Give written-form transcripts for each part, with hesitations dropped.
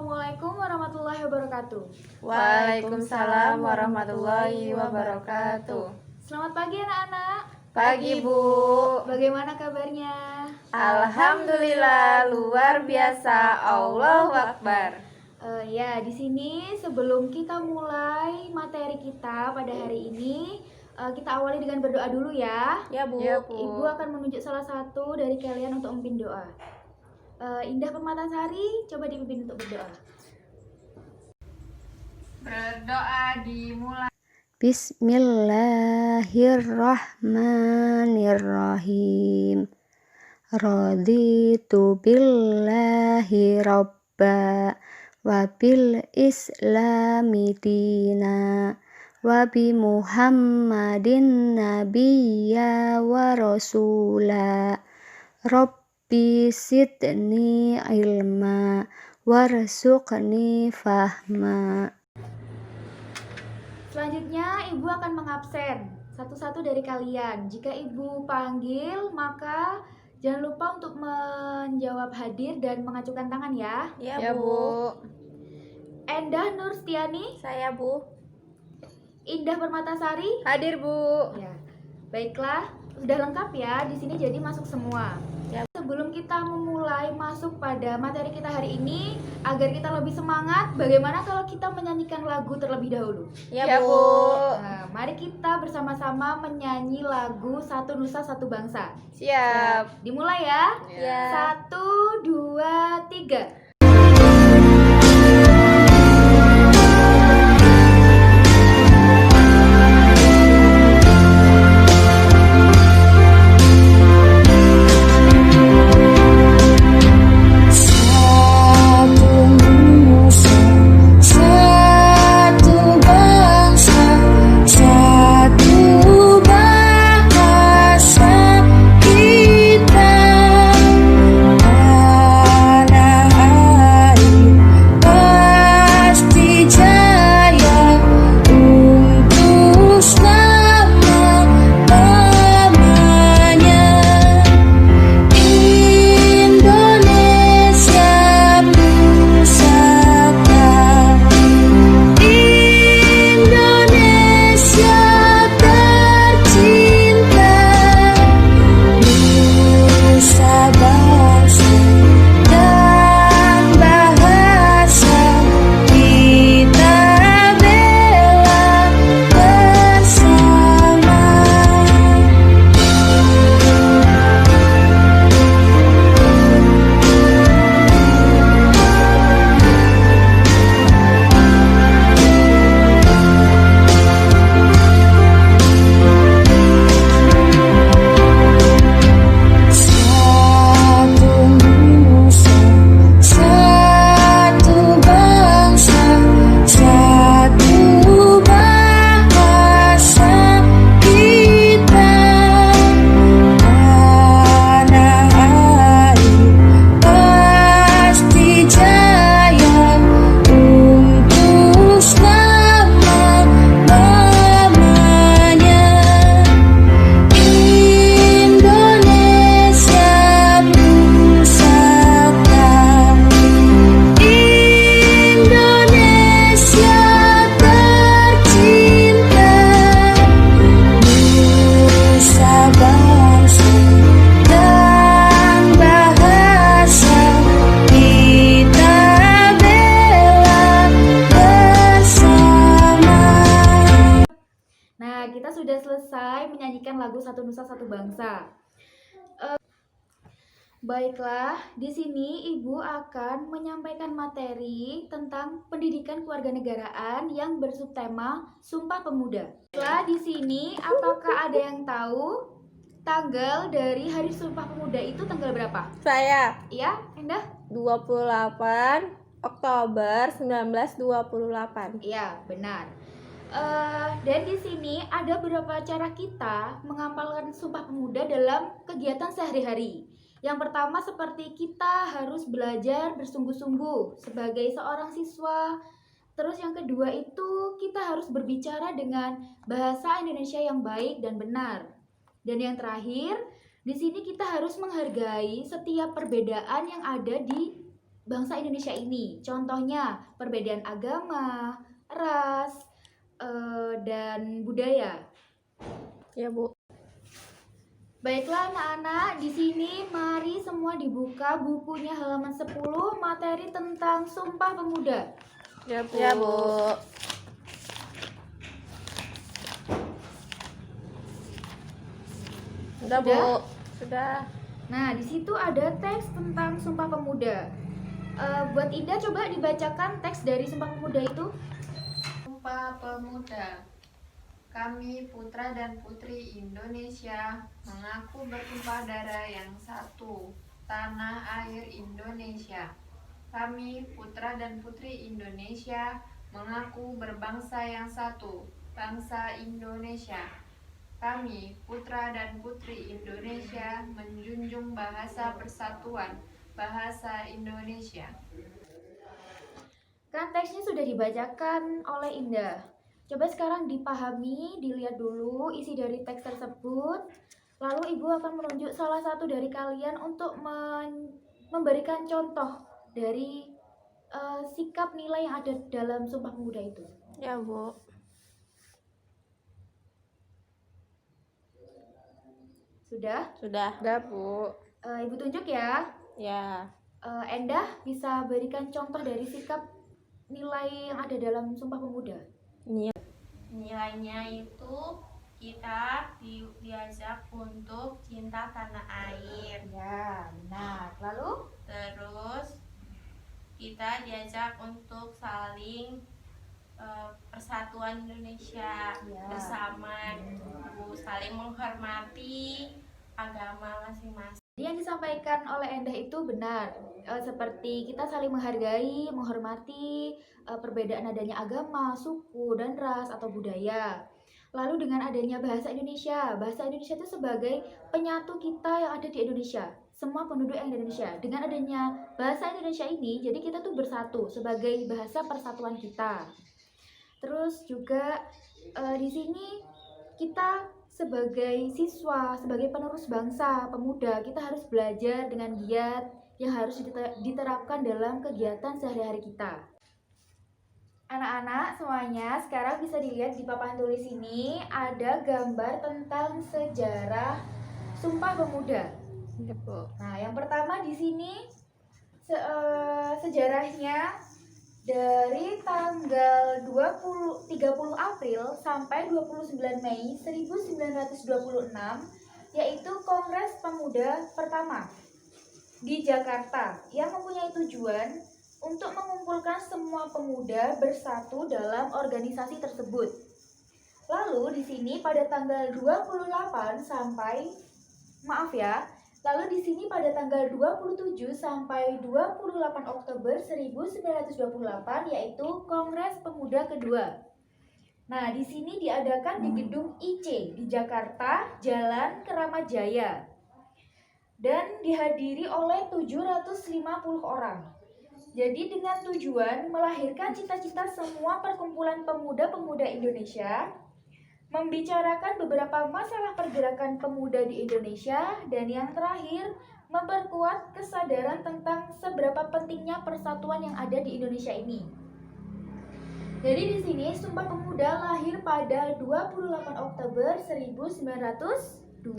Assalamualaikum warahmatullahi wabarakatuh. Waalaikumsalam warahmatullahi wabarakatuh. Selamat pagi anak-anak. Pagi Bu. Bagaimana kabarnya? Alhamdulillah luar biasa. Allahu Akbar. Ya, di sini sebelum kita mulai materi kita pada hari ini, kita awali dengan berdoa dulu ya. Ya Bu. Ibu akan menunjuk salah satu dari kalian untuk memimpin doa. Indah Permatasari, coba dipimpin untuk berdoa. Berdoa dimulai. Bismillahirrahmanirrahim. Raditu billahi robba wa bil islami dina wa bi muhammadin nabiyya wa rasula. Rabbi sidni ilma warzuqni fahma. Selanjutnya Ibu akan mengabsen satu-satu dari kalian. Jika Ibu panggil, maka jangan lupa untuk menjawab hadir dan mengacukan tangan ya. Ya Bu. Endah Nurstiani, Saya Bu. Indah Permatasari. Hadir Bu. Ya, baiklah, sudah lengkap ya. Di sini jadi masuk semua. Ya. Sebelum kita memulai masuk pada materi kita hari ini, agar kita lebih semangat, bagaimana kalau kita menyanyikan lagu terlebih dahulu? Ya Bu. Nah, mari kita bersama-sama menyanyi lagu Satu Nusa Satu Bangsa. Siap. Dimulai ya. Ya. 1, 2, 3. Sudah selesai menyanyikan lagu Satu Nusa Satu Bangsa. Baiklah, di sini Ibu akan menyampaikan materi tentang pendidikan kewarganegaraan yang bersubtema Sumpah Pemuda. Setelah di sini, apakah ada yang tahu tanggal dari Hari Sumpah Pemuda itu tanggal berapa? Saya. Iya, Endah? 28 Oktober 1928. Iya, benar. Dan di sini ada beberapa cara kita mengamalkan Sumpah Pemuda dalam kegiatan sehari-hari. Yang pertama seperti kita harus belajar bersungguh-sungguh sebagai seorang siswa. Terus yang kedua itu kita harus berbicara dengan bahasa Indonesia yang baik dan benar. Dan yang terakhir, di sini kita harus menghargai setiap perbedaan yang ada di bangsa Indonesia ini. Contohnya perbedaan agama, ras, dan budaya. Ya, Bu. Baiklah anak-anak, di sini mari semua dibuka bukunya halaman 10 materi tentang Sumpah Pemuda. Ya, Bu. Ya, Bu. Sudah, Bu. Sudah? Sudah. Nah, di situ ada teks tentang Sumpah Pemuda. Buat Indah coba dibacakan teks dari Sumpah Pemuda itu. Sumpah Pemuda. Kami putra dan putri Indonesia mengaku bertumpah darah yang satu, tanah air Indonesia. Kami putra dan putri Indonesia mengaku berbangsa yang satu, bangsa Indonesia. Kami putra dan putri Indonesia menjunjung bahasa persatuan, bahasa Indonesia. Kan teksnya sudah dibacakan oleh Indah. Coba sekarang dipahami, dilihat dulu isi dari teks tersebut. Lalu Ibu akan menunjuk salah satu dari kalian untuk memberikan contoh dari sikap nilai yang ada dalam Sumpah Pemuda itu. Ya, Bu. Sudah? Sudah. Sudah, Bu. Ibu tunjuk ya. Ya. Endah bisa berikan contoh dari sikap nilai yang ada dalam Sumpah Pemuda. Nilainya itu kita diajak untuk cinta tanah air. Ya, benar. Lalu? Terus kita diajak untuk saling persatuan Indonesia Ya. bersama, saling menghormati agama masing-masing. Jadi yang disampaikan oleh Endah itu benar. Seperti kita saling menghargai, menghormati perbedaan adanya agama, suku, dan ras atau budaya. Lalu dengan adanya bahasa Indonesia itu sebagai penyatu kita yang ada di Indonesia, semua penduduk yang ada di Indonesia. Dengan adanya bahasa Indonesia ini, jadi kita tuh bersatu sebagai bahasa persatuan kita. Terus juga di sini kita sebagai siswa, sebagai penerus bangsa, pemuda, kita harus belajar dengan giat yang harus diterapkan dalam kegiatan sehari-hari kita. Anak-anak semuanya, sekarang bisa dilihat di papan tulis ini ada gambar tentang sejarah Sumpah Pemuda. Ya, Bu. Nah, yang pertama di sini sejarahnya dari tanggal 30 April sampai 29 Mei 1926, yaitu Kongres Pemuda pertama di Jakarta yang mempunyai tujuan untuk mengumpulkan semua pemuda bersatu dalam organisasi tersebut. Lalu di sini pada tanggal 28 sampai Lalu di sini pada tanggal 27 sampai 28 Oktober 1928 yaitu Kongres Pemuda kedua. Nah, di sini diadakan di gedung IC di Jakarta, Jalan Keramat Jaya. Dan dihadiri oleh 750 orang. Jadi dengan tujuan melahirkan cita-cita semua perkumpulan pemuda-pemuda Indonesia, membicarakan beberapa masalah pergerakan pemuda di Indonesia, dan yang terakhir memperkuat kesadaran tentang seberapa pentingnya persatuan yang ada di Indonesia ini. Jadi di sini Sumpah Pemuda lahir pada 28 Oktober 1928.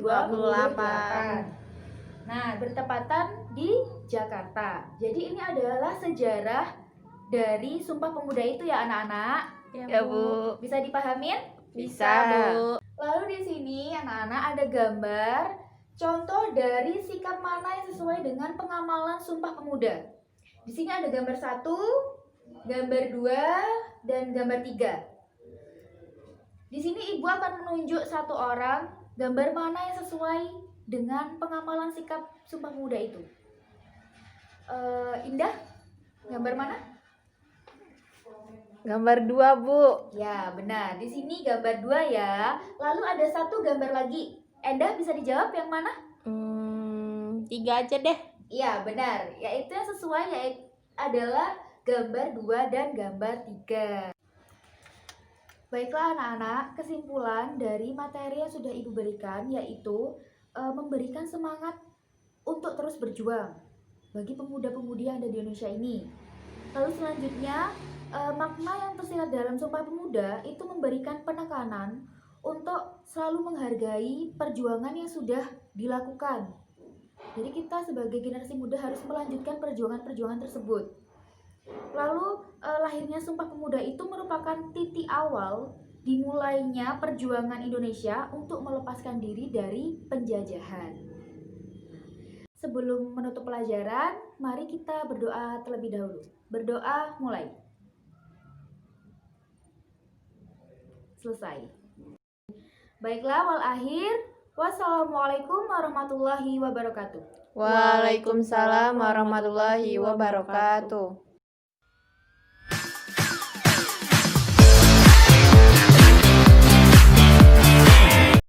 Nah, bertepatan di Jakarta. Jadi ini adalah sejarah dari Sumpah Pemuda itu ya anak-anak. Ya, Bu. Bisa dipahamin? Bisa, Bu. Lalu di sini anak-anak ada gambar contoh dari sikap mana yang sesuai dengan pengamalan Sumpah Pemuda. Di sini ada gambar 1, gambar 2, dan gambar 3. Di sini Ibu akan menunjuk satu orang gambar mana yang sesuai dengan pengamalan sikap Sumpah Pemuda itu. Indah, gambar mana? Gambar 2, Bu. Ya, benar. Di sini gambar 2 ya. Lalu ada satu gambar lagi. Endah bisa dijawab yang mana? 3 aja deh. Iya, benar. Yaitu yang sesuai yaitu adalah gambar 2 dan gambar 3. Baiklah anak-anak, kesimpulan dari materi yang sudah Ibu berikan yaitu memberikan semangat untuk terus berjuang. bagi pemuda-pemudi yang ada di Indonesia ini. Lalu selanjutnya, makna yang tersirat dalam Sumpah Pemuda itu memberikan penekanan untuk selalu menghargai perjuangan yang sudah dilakukan. Jadi kita sebagai generasi muda harus melanjutkan perjuangan-perjuangan tersebut. Lalu lahirnya Sumpah Pemuda itu merupakan titik awal dimulainya perjuangan Indonesia untuk melepaskan diri dari penjajahan. Sebelum menutup pelajaran, mari kita berdoa terlebih dahulu. Berdoa mulai. Selesai. Baiklah, wal akhir. Wassalamualaikum warahmatullahi wabarakatuh. Waalaikumsalam warahmatullahi wabarakatuh.